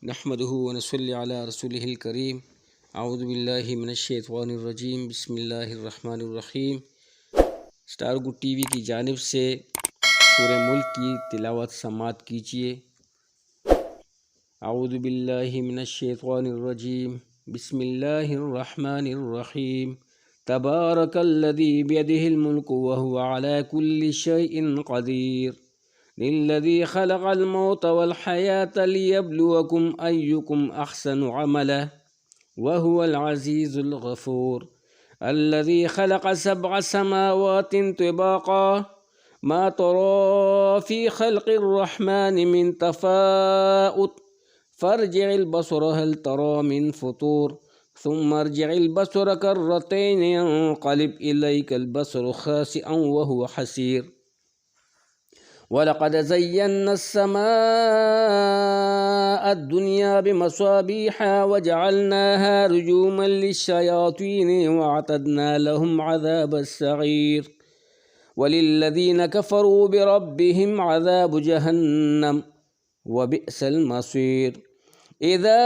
नहमदुहु व नसल्ली अला रसूलिहिल करीम। अऊज़ु बिल्लाहि मिनश्शैतानिर रजीम। बिस्मिल्लाहिर रहमानिर रहीम। स्टार गुड टीवी की जानिब से सूरह मुल्क की तिलावत समाअत कीजिए। अऊज़ु बिल्लाहि मिनश्शैतानिर रजीम। बिस्मिल्लाहिर रहमानिर रहीम। तबारकल्लज़ी बियदिहिल मुल्कु व हुवा अला कुल्लि शैइन क़दीर। लिल्लज़ी खलक़ल मौत वल हयात लियब्लुवकुम अय्युकुम अहसनु अमला व हुवल अज़ीज़ुल गफ़ूर। अल्लज़ी खलक़ सबअ समावातिन तिबाक़ा मा तरा फ़ी खल्क़िर रहमानि मिन तफ़ाउत फ़र्जि'ल बसर हल तरा मिन फ़ुतूर सुम्मा अर्जि'ल बसर कर्रतैन यंक़लिब इलैकल बसरु ख़ासिअन व हुवा हसीर। वलक़द ज़य्यन्ना अस्समाअ अद्दुनिया बिमसाबीह वजअलनाहा रुजूमन लिश्शयातीन वअतदना लहुम अज़ाबस्सगीर वलिल्लज़ीन कफ़रू बिरब्बिहिम अज़ाबु जहन्नम वबिअसल मसीर। इज़ा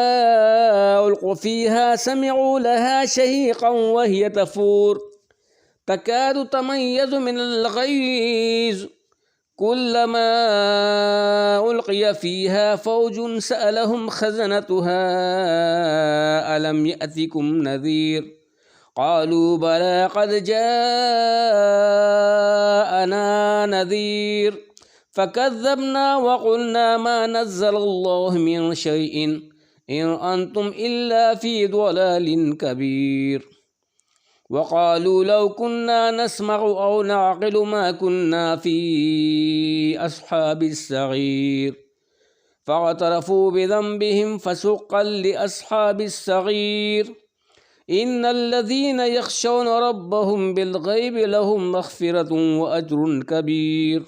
उल्क़ू फ़ीहा समिअू लहा शहीक़न वहिय तफ़ूर तकादु तमय्यज़ु मिनल ग़ैज़ कुल्लमा उल्क़िय फ़ीहा फ़ौजुन सअलहुम ख़ज़नतुहा अलम यअतिकुम नज़ीर क़ालू बला क़द जाअना नज़ीर फ़कज़्ज़बना वक़ुलना मा नज़्ज़लल्लाहु मिन शैइन इन अंतुम इल्ला फ़ी ضलालिन कबीर। वक़ालू लौ कुन्ना नस्मअु औ नअक़िलु मा कुन्ना फ़ी अस्हाबिस्सगीर फ़अतरफ़ू बिज़ंबिहिम फ़सुक़्क़न लिअस्हाबिस्सगीर। इन्नल्लज़ीन यख़शौन रब्बहुम बिलग़ैबि लहुम मग़फ़िरतुन व अज्रुन कबीर।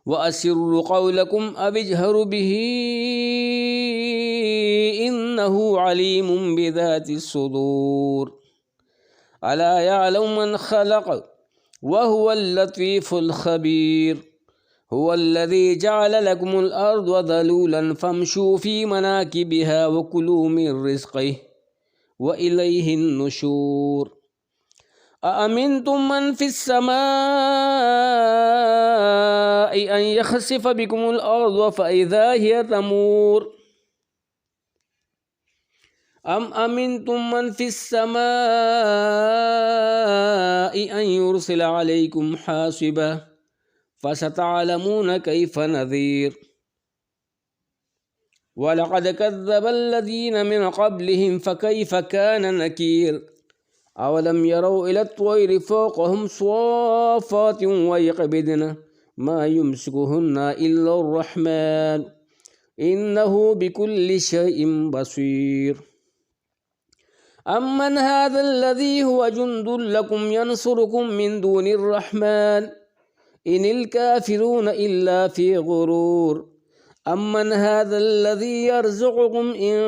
वअसिर्रू क़ौलकुम अविजहरु बिही इन्नहु अलीमुम बिज़ातिस्सुदूर। अला यअलमु मन ख़लक़ व हुवल लतीफ़ुल ख़बीर। हुवल्लज़ी जअल लकुमुल अर्ज़ ज़लूलन फ़म्शू फ़ी मनाकिबिहा व कुलू मिन रिज़्क़िही व इलैहिन नुशूर। अअमिनतुम मन फ़िस समाइ अन यख़सिफ़ बिकुमुल अर्ज़ फ़इज़ा हिय तमूर अम अमिनतुम मन फ़िस समाइ अन युरसिल अलैकुम हासिबा फ़सतअलमून कैफ़ नज़ीर। वलक़द कज़्ज़बल्लज़ीन मिन क़ब्लिहिम फ़कैफ़ कान नकीर। अवलम यरौ इलत्तोइरि फ़ौक़हुम स्वाफ़्फ़ातिन वयक़बिदन मा युम्सिकुहुन्ना इल्लर्रहमान इन्नहु बिकुल्लि शैइन बसीर। अम्मन हाज़ल्लज़ी हुव जुन्दुन लकुम यंसुरुकुम मिन दूनिर्रहमान इनिल काफ़िरून इल्ला फ़ी ग़ुरूर। अम्मन हाज़ल्लज़ी यर्ज़ुक़ुकुम इन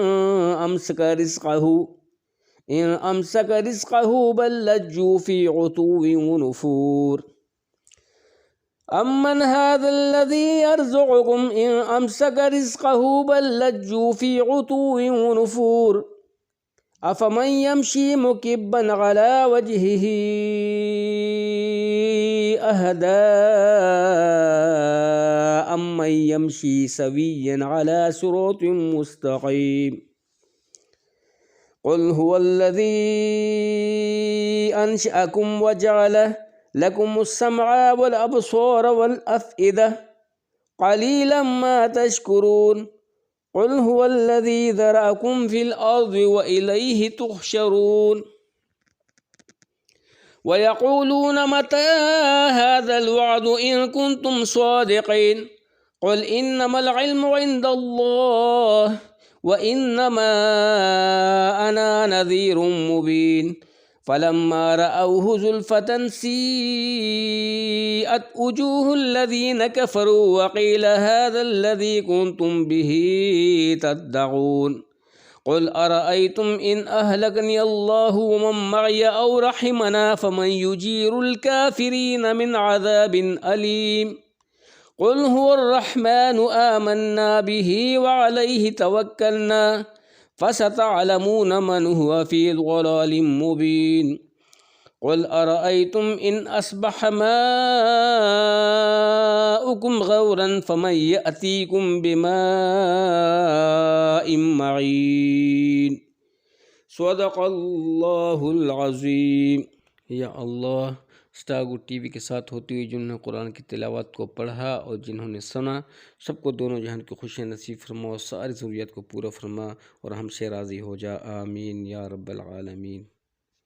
अमसक रिज़्क़हु बल लज्जू फ़ी उतुव्विन व नुफ़ूर। अम्मन हाज़ल्लज़ी यर्ज़ुक़ुकुम इन अमसक रिज़्क़हु बल लज्जू फ़ी उतुव्विन व नुफ़ूर। अफ़मन यमशी मुकिब्बन अला वजहिही अहदा अम्मन यमशी सविय्यन अला सिरातिन मुस्तक़ीम। क़ुल हुवल्लज़ी अंशअकुम वजअल लकुमुस्समअ वल अब्सार वल अफ़इदा क़लीलन मा तशकुरून। क़ुल हुवल्लज़ी ज़रअकुम फ़िल अर्ज़ि व इलैहि तुहशरून। वयक़ूलून मता हाज़ल वअदु इन कुन्तुम सादिक़ीन। क़ुल इन्नमल इल्मु इन्दल्लाह व इन्नमा अना नज़ीरुम मुबीन। फ़लम्मा रअवहु ज़ुल्फ़तन सीअत वुजूहुल्लज़ीन कफ़रू व क़ील हाज़ल्लज़ी कुन्तुम बिही तद्दऊन। क़ुल अरअय्तुम इन अहलकनी अल्लाहु व मन मअय औ रहिमना फ़मन युजीरुल काफ़िरीन मिन अज़ाबिन अलीम। कुल हुवर्रहमानु आमन्ना बिही व अलैहि तवक्कलना फसतअलमून मन हुवा फी ज़लालिम मुबीन। कुल अरअयतुम इन अस्बह माउकुम गौरन फमन यअतीकुम बिमाइन मईन। सदक़ल्लाहुल अज़ीम। या अल्लाह, स्टार गुड टीवी के साथ होती हुई जिन्होंने कुरान की तिलावत को पढ़ा और जिन्होंने सुना, सबको दोनों जहान की खुशियाँ नसीब फरमा और सारी ज़रूरियात को पूरा फरमा और हमसे राज़ी हो जा। आमीन या रब्बल आलमीन।